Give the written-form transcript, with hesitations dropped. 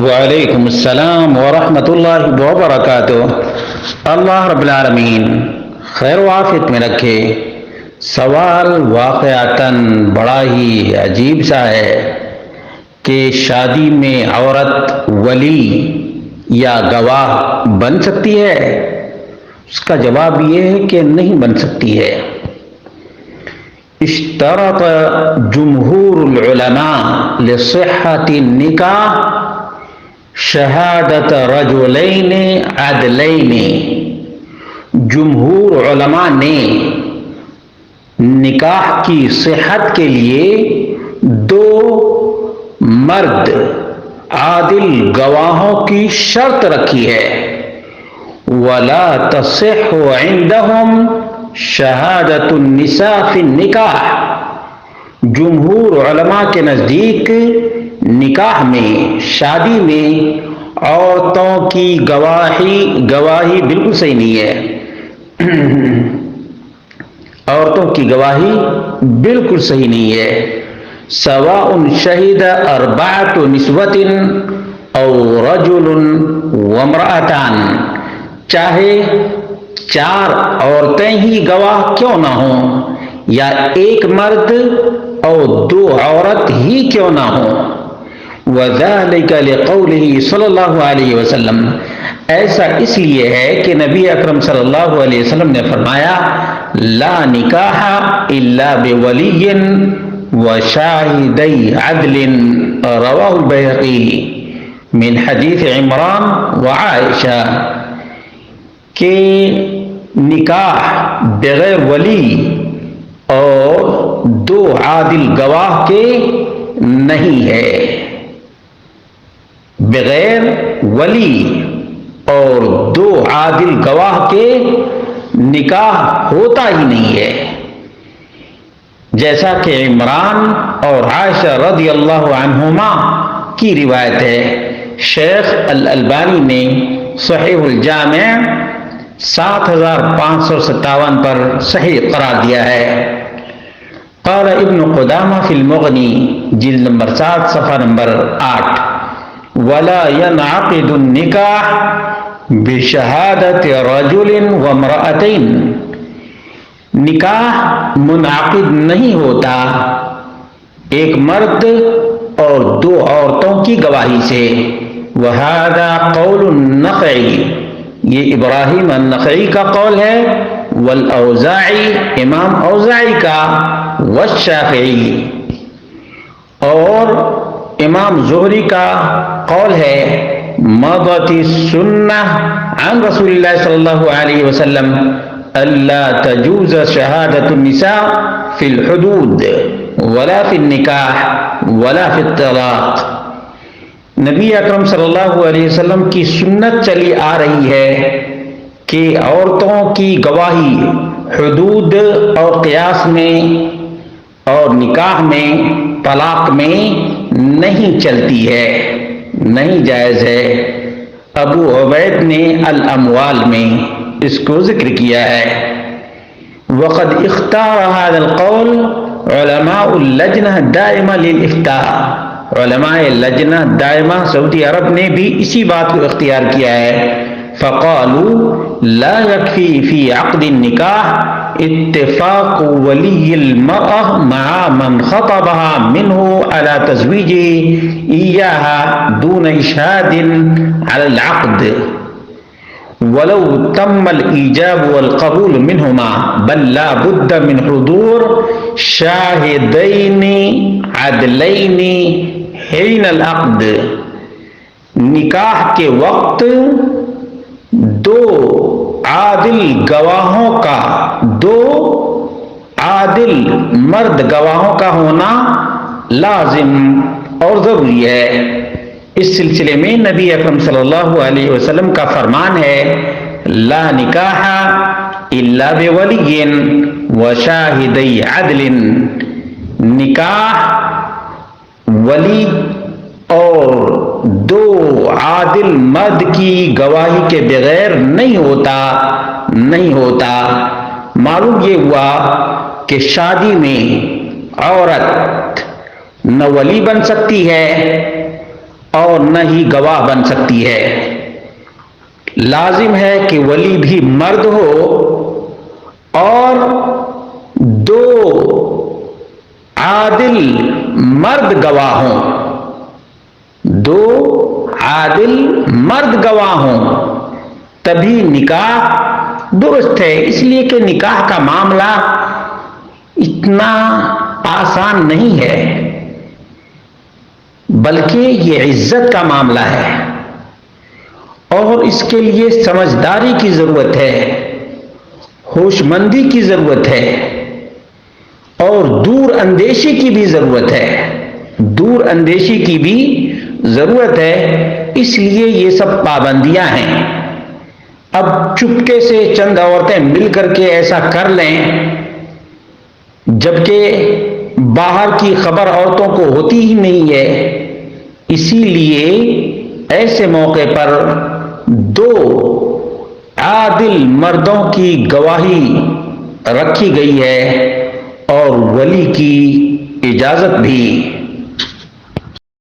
وعلیکم السلام ورحمۃ اللہ وبرکاتہ۔ اللہ رب العالمین خیر و عافیت میں رکھے۔ سوال واقعتاً بڑا ہی عجیب سا ہے کہ شادی میں عورت ولی یا گواہ بن سکتی ہے؟ اس کا جواب یہ ہے کہ نہیں بن سکتی ہے۔ اشترط جمہور العلماء لصحة النکاح شہادت رجلین عدلین۔ جمہور علماء نے نکاح کی صحت کے لیے دو مرد عادل گواہوں کی شرط رکھی ہے۔ ولا تصح عندهم شہادت النساء فی النکاح۔ جمہور علماء کے نزدیک نکاح میں، شادی میں عورتوں کی گواہی بالکل صحیح نہیں ہے۔ عورتوں کی گواہی بالکل صحیح نہیں ہے۔ سواء شہد اربعۃ نسوۃ او رجل وامرأتان، چاہے چار عورتیں ہی گواہ کیوں نہ ہوں یا ایک مرد اور دو عورت ہی کیوں نہ ہوں۔ وَذَلِكَ لِقَوْلِهِ صلی اللہ علیہ وسلم، ایسا اس لیے ہے کہ نبی اکرم صلی اللہ علیہ وسلم نے فرمایا لا نکاح الا بولی وشاہدی عدل، رواہ البیہقی من حدیث عمران وعائشہ، کہ نکاح بغیر ولی اور دو عادل گواہ کے نہیں ہے۔ بغیر ولی اور دو عادل گواہ کے نکاح ہوتا ہی نہیں ہے، جیسا کہ عمران اور عائشہ رضی اللہ عنہما کی روایت ہے۔ شیخ الالبانی نے صحیح الجامع 7557 پر صحیح قرار دیا ہے۔ قال ابن قدامہ فی المغنی جلد نمبر 7 صفحہ نمبر 8، ولا ينعقد النکاح بشہادت رجل وامرأتین، نکاح منعقد نہیں ہوتا ایک مرد اور دو عورتوں کی گواہی سے۔ وَهَذَا قول النخعی، یہ ابراہیم النخعی کا قول ہے، والاوزاعی، امام اوزاعی کا، والشافعی، اور امام زہری کا قول ہے۔ مضت السنہ عن رسول اللہ صلی اللہ علیہ وسلم الا تجوز شہادت النساء فی الحدود ولا فی النکاح ولا فی الطلاق۔ نبی اکرم صلی اللہ علیہ وسلم کی سنت چلی آ رہی ہے کہ عورتوں کی گواہی حدود اور قیاس میں اور نکاح میں، طلاق میں نہیں چلتی ہے، نہیں جائز ہے۔ ابو عبید نے الاموال میں اس کو ذکر کیا ہے۔ وقد اختار هذا القول علماء اللجنہ دائمہ للافتاء، علماء لجنہ دائمہ سعودی عرب نے بھی اسی بات کو اختیار کیا ہے۔ فقالوا لا يكفي في عقد النکاح اتفاق ولی المرأة مع من خطبها منه على تزویجه إياها دون إشهاد على العقد ولو تم الإيجاب والقبول منهما، بل لا بد من حضور شاهدين عدلين حين العقد۔ نکاح کے وقت دو عادل گواہوں کا، دو عادل مرد گواہوں کا ہونا لازم اور ضروری ہے۔ اس سلسلے میں نبی اکرم صلی اللہ علیہ وسلم کا فرمان ہے لا نکاح الا بولی وشاہدی عدل، نکاح ولی اور دو عادل مرد کی گواہی کے بغیر نہیں ہوتا۔ معلوم یہ ہوا کہ شادی میں عورت نہ ولی بن سکتی ہے اور نہ ہی گواہ بن سکتی ہے۔ لازم ہے کہ ولی بھی مرد ہو اور دو عادل مرد گواہ ہوں، دو عادل مرد گواہ ہوں، تبھی نکاح درست ہے۔ اس لیے کہ نکاح کا معاملہ اتنا آسان نہیں ہے، بلکہ یہ عزت کا معاملہ ہے اور اس کے لیے سمجھداری کی ضرورت ہے، ہوش مندی کی ضرورت ہے اور دور اندیشی کی بھی ضرورت ہے، دور اندیشی کی بھی ضرورت ہے۔ اس لیے یہ سب پابندیاں ہیں۔ اب چپکے سے چند عورتیں مل کر کے ایسا کر لیں جبکہ باہر کی خبر عورتوں کو ہوتی ہی نہیں ہے، اسی لیے ایسے موقع پر دو عادل مردوں کی گواہی رکھی گئی ہے اور ولی کی اجازت بھی۔